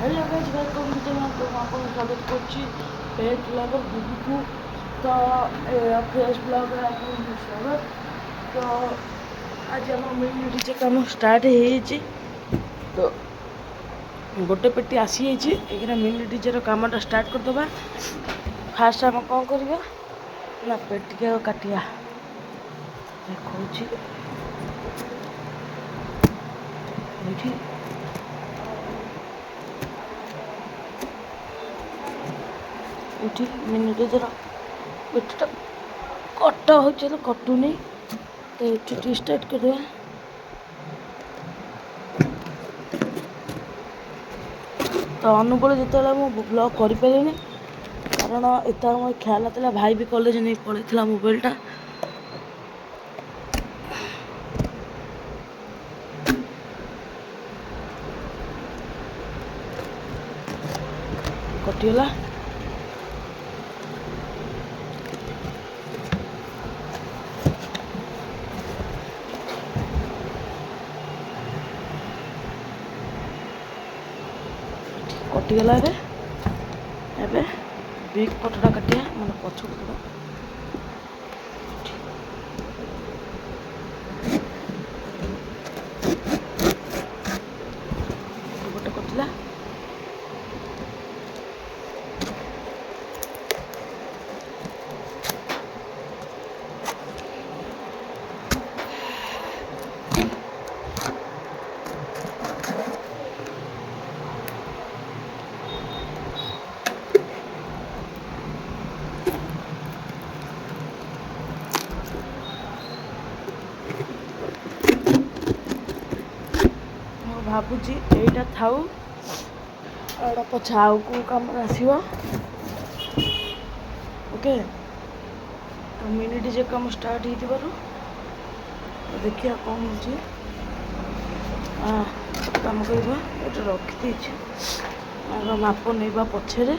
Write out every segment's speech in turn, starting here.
Hello guys welcome to channel. तो आपको स्वागत करछि पेट ब्लॉगर दीदी तो फ्रेश ब्लॉगर आपको स्वागत। तो आज आम मिनी डीजे काम स्टार्ट हो तो गोटे पेटी आसी जाइए मिनी डीजे कामटा स्टार्ट करदे। फास्ट आम कौन करवा ना पेटी के काटिया देखा ये मिनी डीजर पेटीटा कटा हो कटुनी तो ये स्टार्ट कर तो अनुकूल जिते मुझे ब्लॉग कर पारे कारण एत मोर ख्याल ना भाई भी कॉलेज नहीं पड़े मोबाइलटा कटिगला। कटिगला एबे बिग पटटा काटिया मतलब पछ पटटा गोटे कटिला। भावुची यहीटा थाऊ एटा पछे आउ को काम आसो। ओके तो मिनी डीजे काम स्टार्ट हो देखिए कौन हो काम करवा ये रखी माप नहीं पछरे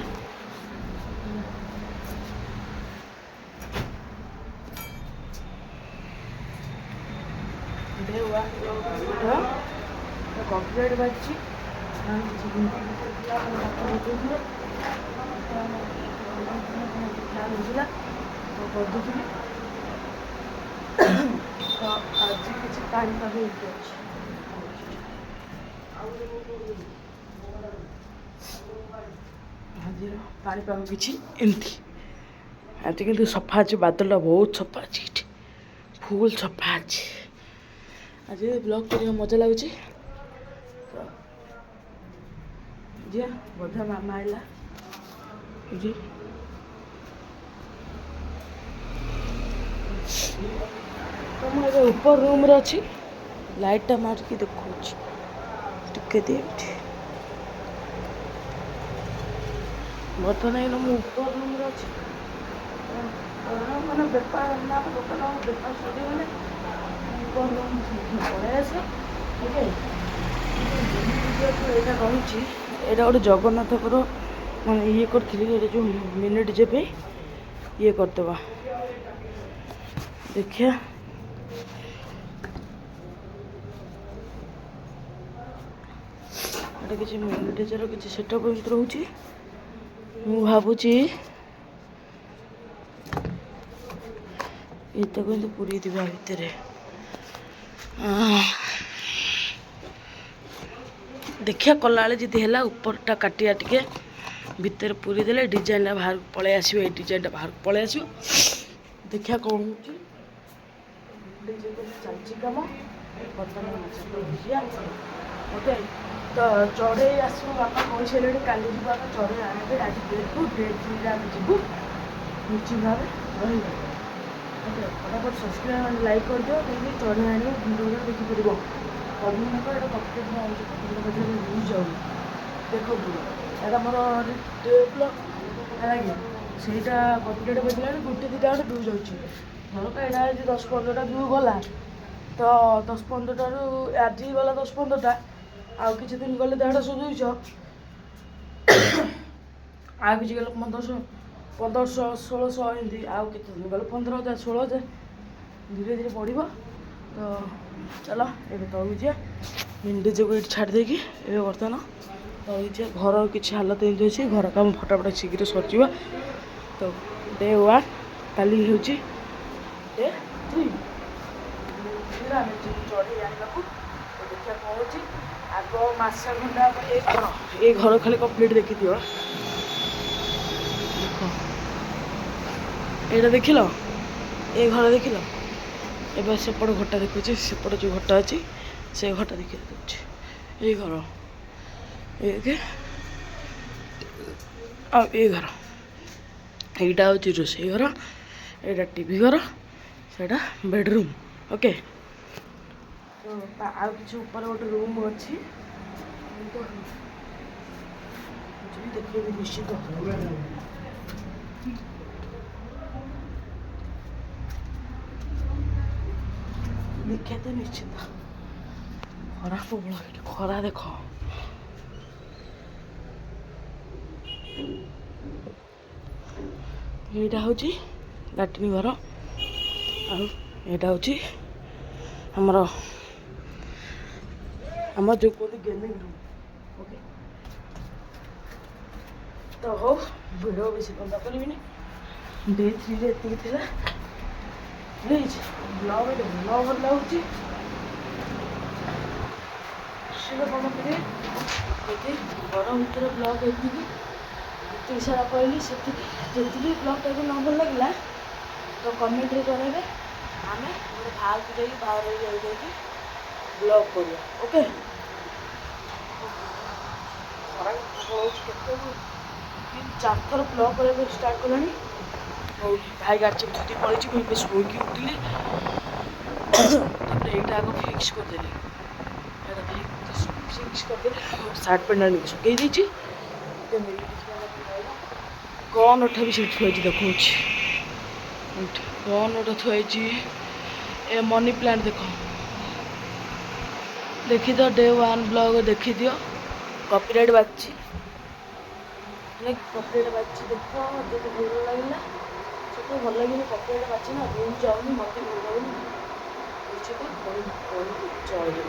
कॉपीराइट बाजी करदुली तो आज किसी पापाग आज पापाग किसी एमती आज कि सफा अच्छे बादल बहुत सफा अच्छे फुल सफा अच्छे आज ब्लॉग कर मजा लगुच जी बोधा मामा आइला जी तो मुझे ऊपर रूम रे अच्छी लाइटा मारिकी देखा टे बर्तमान मुझे ऊपर रूम रे अच्छी मैंने बेपार ना दुकान बेपार सरीगले पलि आस ठीक है। यहाँ रही गोटे जगन्नाथर मैं ये करी जो मिनी डीजे पे ये करदे देखिए ये किसी मिनी डीजे किसी सेटअप रोचे मु भावुची ये तो पूरी दिवा भितर देखिए कला जी है उपरटा काटिया टिके भितर पूरी देले डिजाइन बाहर पलि आस डिजाइन बाहर पलि आस देखिए कौन हो चलती कम ओके तो चढ़े आस बापा कही सारे काली जा चढ़े आने आज डेट को डेट जीवु निश्चित भाव रहा ओके फटाफट सब्सक्राइब लाइक कर दियो क्योंकि चढ़े आने भिडियो देखिपर पद्मनाभ ये कपड़े यूज जाऊँ देखो यहाँ मोर ब्लॉग है सहीटा कपड़े बजला गोटे दुटा व्यू जाऊँगी धरक यहाँ 10-15टा व्यू गला तो 10-15टारू आज गला 10-15टा आउ किसी दिन गले 150-200 आ किसी गले 1500-1600 एमती आउ के दिन गले 15,000-16,000 धीरे धीरे बढ़ तो चलो ये तौक जा मिनी डीजे को ये छाड़ देगी बर्तमान ରହିଛି ଘର କିଛି ହାଲତ ଏମିତି ଅଛି ଘର କାମ ଫଟାଫଟ ଶୀଘ୍ର ସରିଯିବ। ତ ଡେ 1 କାଲି ହେଉଛି ଡେ 3 ଆମେ ଯିବୁ ଚଢ଼େଇ ଆଣିବାକୁ। ତ ଦେଖିବା କ'ଣ ହେଉଛି ଆଗ ମାସ ଘଣ୍ଟା ଏ ଘର ଖାଲି କମ୍ପ୍ଲିଟ୍ ଦେଖିଦିଅ। ଦେଖ ଏଇଟା ଦେଖିଲ ଏ ଘର ଦେଖିଲ ଏବେ ସେପଟ ଘରଟା ଦେଖୁଛି ସେପଟ ଯେଉଁ ଘରଟା ଅଛି ସେ ଘରଟା ଦେଖି ଦେଉଛି ଏଇ ଘର ଆଉ ଏ ଘର এইটা ହେଉଛି ରୋଷେଇ ଘର ଏଇଟା ଟିଭି ଘର ସେଇଟା ବେଡ଼ରୁମ୍ ଓକେ। ତ ଆଉ କିଛି ଉପରେ ଗୋଟେ ରୁମ୍ ଅଛି ଦେଖେଇବି ନିଶ୍ଚିତ। ଦେଖେଇତେ ନିଶ୍ଚିତ ଖରା ପ୍ରବଳ ଏଠି ଖରା ଦେଖ। এইটা ହେଉଛି ଲାଟ୍ରିନ୍ ଘର ଆଉ ଏଇଟା ହେଉଛି ଆମର ଯେଉଁ କୁହନ୍ତି ଗେମିଂ ରୁମ୍ ଓକେ। ତ ହଉ ଭିଡ଼ିଓ ବେଶୀ ବନ୍ଦ କରିବିନି ଡେ 3ରେ ଏତିକି ଥିଲା ପ୍ଲିଜ୍ ବ୍ଲଗ୍ ନ ଭଲ ଲାଗୁଛି କ'ଣ କରିବେ ଯଦି ଘର ଭିତରେ ବ୍ଲଗ୍ ଏତିକି ଯେତିକି ସାରା କହିଲି ସେତିକି ଯେତିକି ବ୍ଲଗ୍ଟାକୁ ନ ଭଲ ଲାଗିଲା ତ କମେଣ୍ଟରେ ଜଣାଇବେ ଆମେ ଗୋଟେ ବାହାରକୁ ଯାଇକି ବାହାରେ ଯାଇକି ବ୍ଲଗ୍ କରିବା ଓକେ। ଖରା ପଳାଉଛି କେତେ 4 ଥର ବ୍ଲଗ୍ କରିବାକୁ ଷ୍ଟାର୍ଟ କଲାଣି। ହଉ ଭାଇ ଗାଡ଼ି ଧୁତି ପଳେଇଛି ମୁଁ ଏବେ ଶୋଇକି ଉଠିଲି ତାପରେ ଏଇଟା ଆଗ ଫିକ୍ସ କରିଦେଲି ଏଇଟା ଫିକ୍ସ କରିଦେଲି ସାର୍ଟ ପ୍ୟାଣ୍ଟ ଆଣିକି ଶୁଖେଇ ଦେଇଛି। ଗନ୍ ଅଠା ବି ସେଠି ଥୁଆ ହେଇଛି ଦେଖାଉଛି ଗନ୍ ଅଠା ଥୁଆ ହେଇଛି ଏ ମନି ପ୍ଲାଣ୍ଟ ଦେଖ ଦେଖିଦିଅ ଡେ 1 ବ୍ଲଗ୍ ଦେଖିଦିଅ କପିରାଇଟ୍ ବାଜିଛି ହେଲା କପିରାଇଟ୍ ବାଜିଛି ଦେଖ ଯଦି ଭଲ ଲାଗିଲା ସେତେ ଭଲ ଲାଗିନି କପିରାଇଟ୍ ବାଜିଛି ନା ଭିଉ ଯାଉନି ମୋତେ ଭଲ ଲାଗୁନି ନିଶ୍ଚିତ ଚଳିବ।